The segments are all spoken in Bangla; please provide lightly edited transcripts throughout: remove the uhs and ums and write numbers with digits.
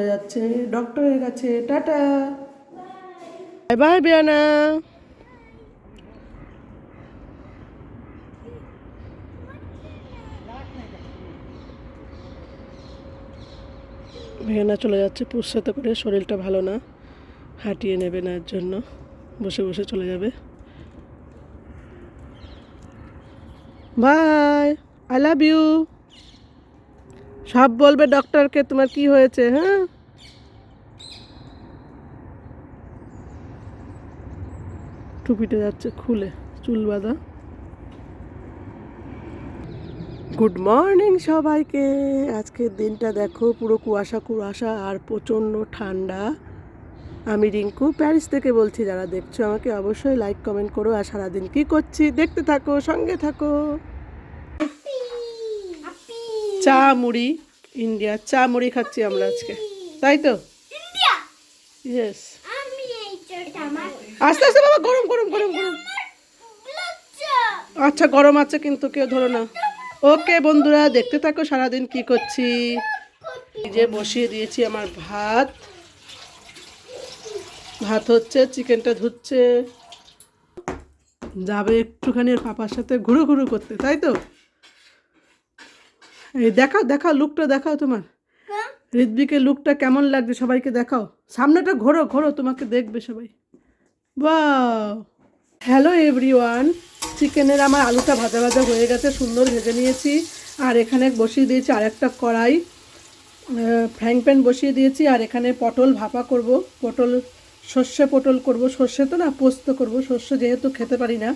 যাচ্ছে ডক্টরের কাছে। টাটা, বাই বাই বিয়ানা। বিয়ানা চলে যাচ্ছে পুষতে করে, শরীরটা ভালো না, হাঁটিয়ে নেবে না, এর জন্য বসে বসে চলে যাবে। Bye, I love you. সব বলবে ডক্টরকে তোমার কি হয়েছে। হ্যাঁ, টুপিটা যাচ্ছে খুলে, চুল বাঁধা। গুড মর্নিং সবাইকে। আজকের দিনটা দেখো, পুরো কুয়াশা কুয়াশা আর প্রচণ্ড ঠান্ডা। আমি রিঙ্কু, প্যারিস থেকে বলছি। যারা দেখছো আমাকে অবশ্যই লাইক কমেন্ট করো। আর সারাদিন কি করছি দেখতে থাকো, সঙ্গে থাকো। চা মুড়ি, ইন্ডিয়া চা মুড়ি খাচ্ছি আমরা আজকে, তাই তো? ইয়েস। আস্তে আস্তে বাবা, গরম গরম গরম গরম। আচ্ছা গরম আছে কিন্তু কেউ ধরো না। ওকে বন্ধুরা, দেখতে থাকো সারাদিন কি করছি। এই যে বসিয়ে দিয়েছি আমার ভাত, ভাত হচ্ছে, চিকেনটা ধুচ্ছে, যাবে একটুখানি পাপার সাথে ঘুরু ঘুরু করতে, তাই তো? এই দেখাও দেখাও, লুকটা দেখাও তোমার, ঋদ্বিকের লুকটা কেমন লাগছে সবাইকে দেখাও। সামনেটা ঘোরো ঘোরো, তোমাকে দেখবে সবাই। বাহ, হ্যালো এভরিওয়ান। চিকেনের আমার আলুটা ভাজা ভাজা হয়ে গেছে, সুন্দর ভেজে নিয়েছি। আর এখানে বসিয়ে দিয়েছি আরেকটা কড়াই, ফ্রাইং প্যান বসিয়ে দিয়েছি। আর এখানে পটল ভাপা করব, পটল সর্ষে পটল করব। সর্ষে তো না, পোস্ত করব, সর্ষে যেহেতু খেতে পারি না।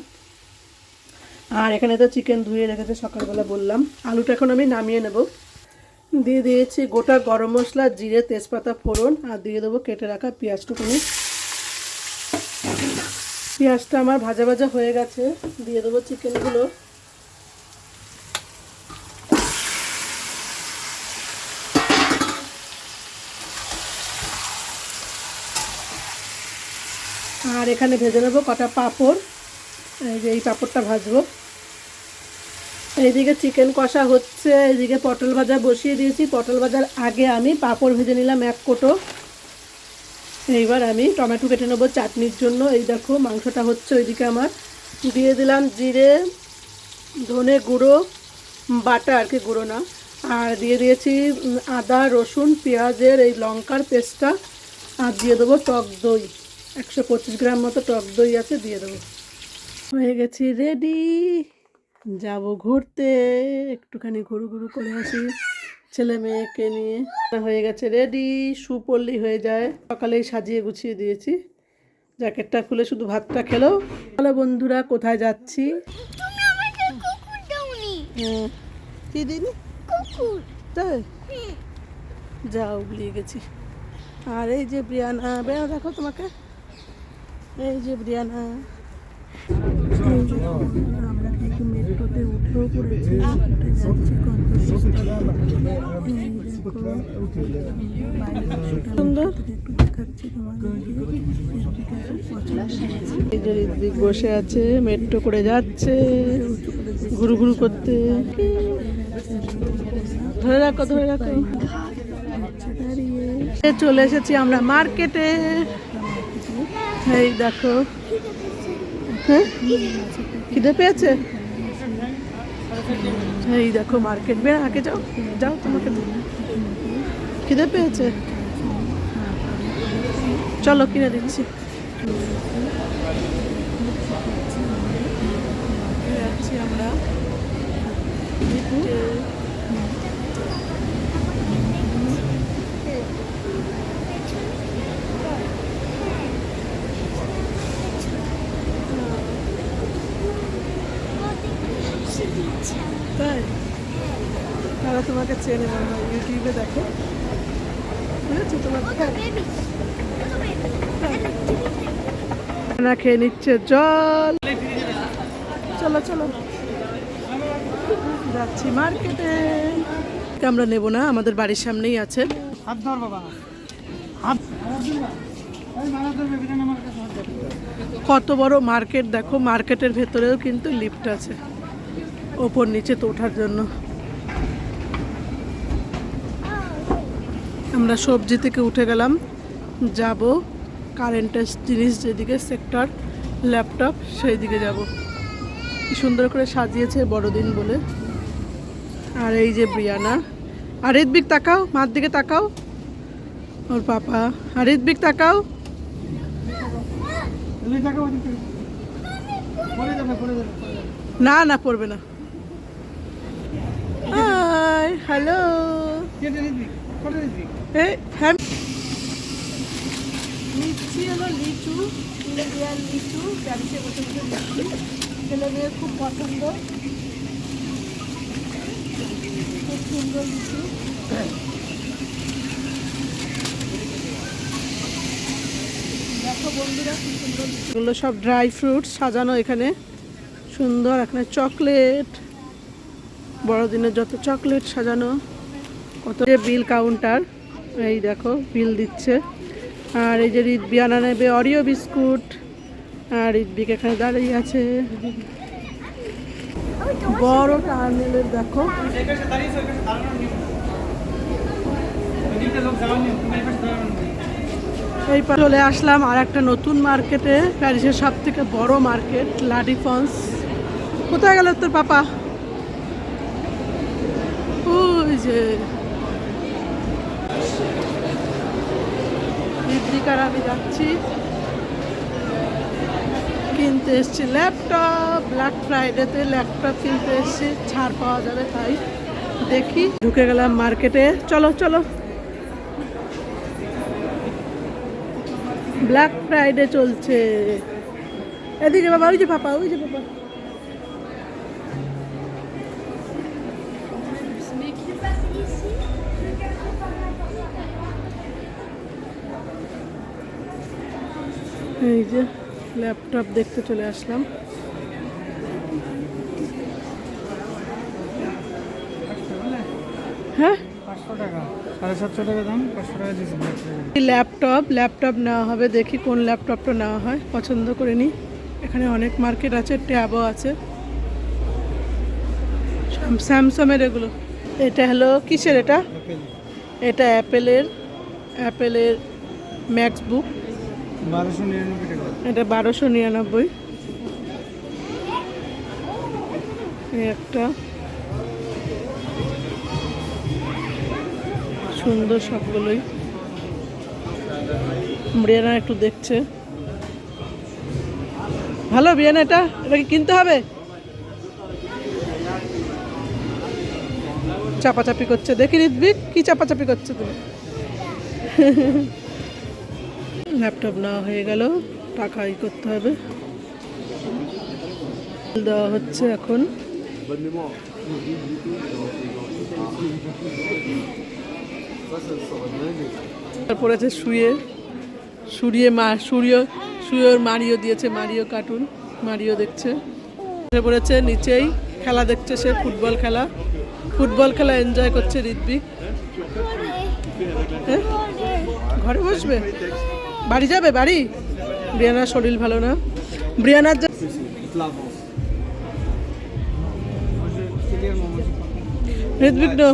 আর এখানে তো চিকেন ধুয়ে রেখেছে সকালবেলা বললাম। আলুটা এখন আমি নামিয়ে নেব। দিয়ে দিয়েছি গোটা গরম মশলা, জিরে, তেজপাতা ফোড়ন, আর দিয়ে দেবো কেটে রাখা পেঁয়াজটুকুনি। পেঁয়াজটা আমার ভাজা ভাজা হয়ে গেছে, দিয়ে দেবো চিকেনগুলো। আর এখানে ভেজে নেবো কটা পাঁপড়, এই যে এই পাঁপড়টা ভাজবো। এইদিকে চিকেন কষা হচ্ছে, এইদিকে পটল ভাজা বসিয়ে দিয়েছি। পটল ভাজার আগে আমি পাঁপড় ভেজে নিলাম এক কোটো। এইবার আমি টমেটো কেটে নেবো চাটনির জন্য। এই দেখো মাংসটা হচ্ছে ওইদিকে আমার। দিয়ে দিলাম জিরে, ধনে গুঁড়ো বাটা, আর কি গুঁড়ো না। আর দিয়ে দিয়েছি আদা রসুন পেঁয়াজের এই লঙ্কার পেস্টটা। আর দিয়ে দেবো টক দই, 125 গ্রাম মতো টক দই আছে, দিয়ে দেবো। হয়ে গেছি রেডি, যাব ঘুরতে, একটুখানি ঘুরু ঘুরু করে আসি ছেলে মেয়েকে নিয়ে। হয়ে গেছে রেডি, শু পরলেই হয়ে যায়। সকালেই সাজিয়ে গুছিয়ে দিয়েছি, জ্যাকেটটা খুলে শুধু ভাতটা খেলো। হ্যালো বন্ধুরা, কোথায় যাচ্ছি? কি দিন তাই যাও, ভুলিয়ে গেছি। আর এই যে ব্রিয়ানা, বেড়া দেখো তোমাকে, এই যে ব্রিয়ানা। আমরা কিন্তু মেট্রোতে উঠেও পড়েছি, উঠে যাচ্ছি সুন্দর। একটু দেখাচ্ছি তোমাকে, এই যে ঋত্বিক বসে আছে, মেট্রো করে যাচ্ছে ঘুরু ঘুরু করতে। ধরে রাখো ধরে রাখো। চলে এসেছি আমরা মার্কেটে, এই দেখো। হ্যাঁ, খিদে পেয়েছে, এই দেখো মার্কেট। বের আগে যাও যাও, তোমাকে খিদে পেয়েছে, চলো কিনে দিচ্ছি। যাচ্ছি আমরা তাই। তারা তোমাকে চেনে মনে হয়, ইউটিউবে দেখো, বুঝেছো? তোমার না খেয়ে নিচ্ছে জল। চলো চলো, যাচ্ছি মার্কেটে। আমরা নেব না, আমাদের বাড়ির সামনেই আছে। কত বড় মার্কেট দেখো, মার্কেটের ভেতরেও কিন্তু লিফট আছে ওপর নিচে তো ওঠার জন্য। আমরা সবজি থেকে উঠে গেলাম, যাব কারেন্টের জিনিস যেদিকে সেক্টর ল্যাপটপ সেই দিকে যাব। কি সুন্দর করে সাজিয়েছে বড়দিন বলে। আর এই যে ব্রিয়ানা আর ঋত্বিক, তাকাও মার দিকে, তাকাও ওর পাপা। আর ঋত্বিক তাকাও, না না পড়বে না। হ্যালো, লিচি হলো লিচু, ইন্ডিয়ান লিচু, প্যারিসে বসে বসে লিচু ছেলে মেয়ের খুব পছন্দ, খুব সুন্দর লিচু। দেখো বন্ধুরা খুব সুন্দর এগুলো সব ড্রাই ফ্রুটস সাজানো এখানে সুন্দর। এখানে চকলেট, বড়দিনের যত চকলেট সাজানো, কত বিল কাউন্টার, এই দেখো বিল দিচ্ছে। আর এই যে ঋতবিয়ানা নেবে অরিও বিস্কুট, আর ঋত্বিক এখানে দাঁড়িয়ে আছে। বড় টার্নেলের দেখো, এই চলে আসলাম আর একটা নতুন মার্কেটে, প্যারিসের সব থেকে বড় মার্কেট লা ডিফেন্স। কোথায় গেল তোর পাপা? ওই যে ঋত্বিক আর আমি যাচ্ছি, কিনতে এসছি ল্যাপটপ। ব্ল্যাক ফ্রাইডেতে ল্যাপটপ কিনতে এসছি, ছাড় পাওয়া যাবে তাই। দেখি, ঢুকে গেলাম মার্কেটে। চলো চলো, ব্ল্যাক ফ্রাইডে চলছে। এদিকে বাবা, ওই যে পাপা, ওই যে পাপা। এই যে ল্যাপটপ দেখতে চলে আসলাম। হ্যাঁ 500 টাকা, 750 টাকা দাম, 500 টাকা দিয়েছি। ল্যাপটপ নেওয়া হবে, দেখি কোন ল্যাপটপটা নেওয়া হয়, পছন্দ করে নিই। এখানে অনেক মার্কেট আছে, ট্যাবও আছে, স্যামসাংয়ের এগুলো। এটা হলো কিসের? এটা এটা অ্যাপেলের ম্যাক্সবুক, 1299 টাকা। এটা 1299। এই একটা সুন্দর, সবগুলোই। ব্রিয়ানা একটু দেখছে, ভালো ব্রিয়ানা, এটা কি কিনতে হবে? চাপাচাপি করছে, দেখি ঋত্বিক কি চাপাচাপি করছে তুমি। ল্যাপটপ নেওয়া হয়ে গেল, টাকা ই করতে হবে, দেওয়া হচ্ছে এখন। পড়েছে শুয়ে মারিও দিয়েছে, মারিও কার্টুন, মারিও দেখছে। পড়েছে নিচেই খেলা দেখছে, সে ফুটবল খেলা এনজয় করছে ঋত্বিক। ঘরে বসবে, বাড়ি যাবে বাড়ি। ব্রিয়ানার শরীর ভালো না, ব্রিয়ানার ঋত্বিক নো।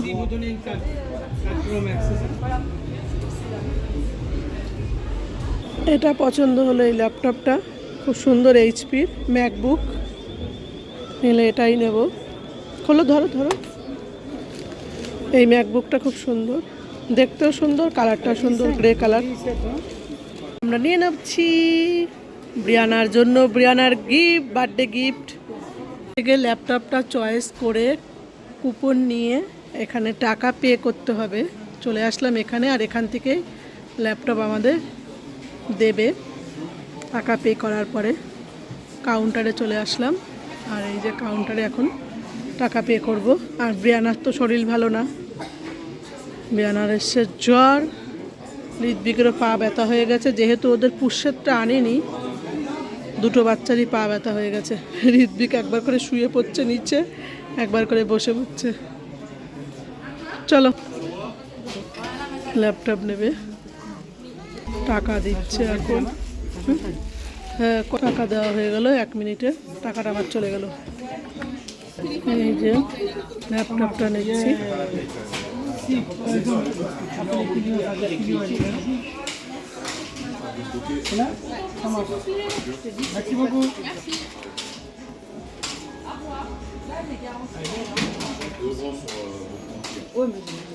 এটা পছন্দ হলো, এই ল্যাপটপটা খুব সুন্দর, এইচপির ম্যাকবুক। নিলে এটাই নেব। খোলো, ধরো। এই ম্যাকবুকটা খুব সুন্দর, দেখতেও সুন্দর, কালারটাও সুন্দর, গ্রে কালার। আমরা নিয়ে নেবছি ব্রিয়ানার জন্য, ব্রিয়ানার গিফট, বার্থডে গিফট। থেকে ল্যাপটপটা চয়েস করে কুপন নিয়ে এখানে টাকা পে করতে হবে। চলে আসলাম এখানে, আর এখান থেকে ল্যাপটপ আমাদের দেবে। টাকা পে করার পরে কাউন্টারে চলে আসলাম, আর এই যে কাউন্টারে এখন টাকা পে করব। আর ব্রিয়ানার তো শরীর ভালো না, ব্রিয়ানার এসছে জ্বর, ঋত্বিকেরও পা ব্যথা হয়ে গেছে, যেহেতু ওদের পুষ্যেরটা আনেনি, দুটো বাচ্চারই পা ব্যথা হয়ে গেছে। ঋত্বিক একবার করে শুয়ে পড়ছে নিচে, একবার করে বসে পড়ছে। চলো, ল্যাপটপ নেবে, টাকা দিচ্ছে এখন। হ্যাঁ, টাকা দেওয়া হয়ে গেল 1 মিনিটে, টাকাটা আমার চলে গেল। এই যে ল্যাপটপটা নিচ্ছি,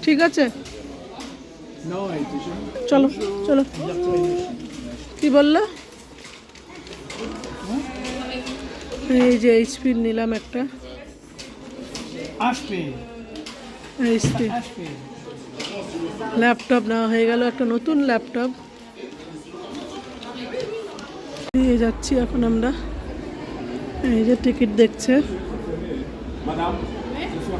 ঠিক আছে, চলো চলো। কি বললো? এই যে এইচপির নিলাম একটা, আসবে এইচপি আসবে। ল্যাপটপ নেওয়া হয়ে গেল, একটা নতুন ল্যাপটপ নিয়ে যাচ্ছি এখন আমরা। এই যে টিকিট দেখছে। Madame, ce soir,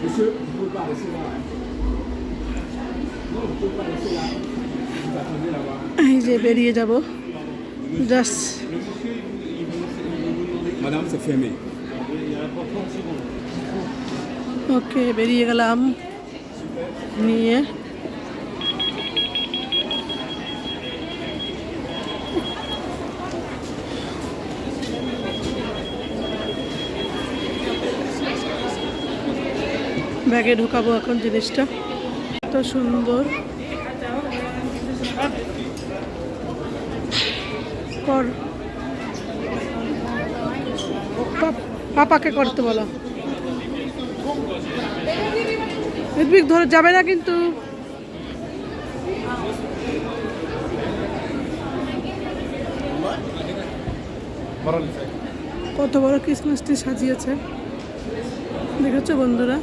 monsieur, vous ne pouvez pas rester là. Non, vous ne pouvez pas rester là. Vous attendez là-bas. এই যে বেরিয়ে যাব জাস্ট। Madame, c'est fermé. ওকে, বেরিয়ে গেলাম নিয়ে। ব্যাগে ঢোকাবো এখন জিনিসটা। এত সুন্দর কর, পাপাকে করতে বলো। ঋত্বিক ধরে যাবে না কিন্তু। কত বড় ক্রিসমাস ট্রি সাজিয়েছে দেখেছো বন্ধুরা?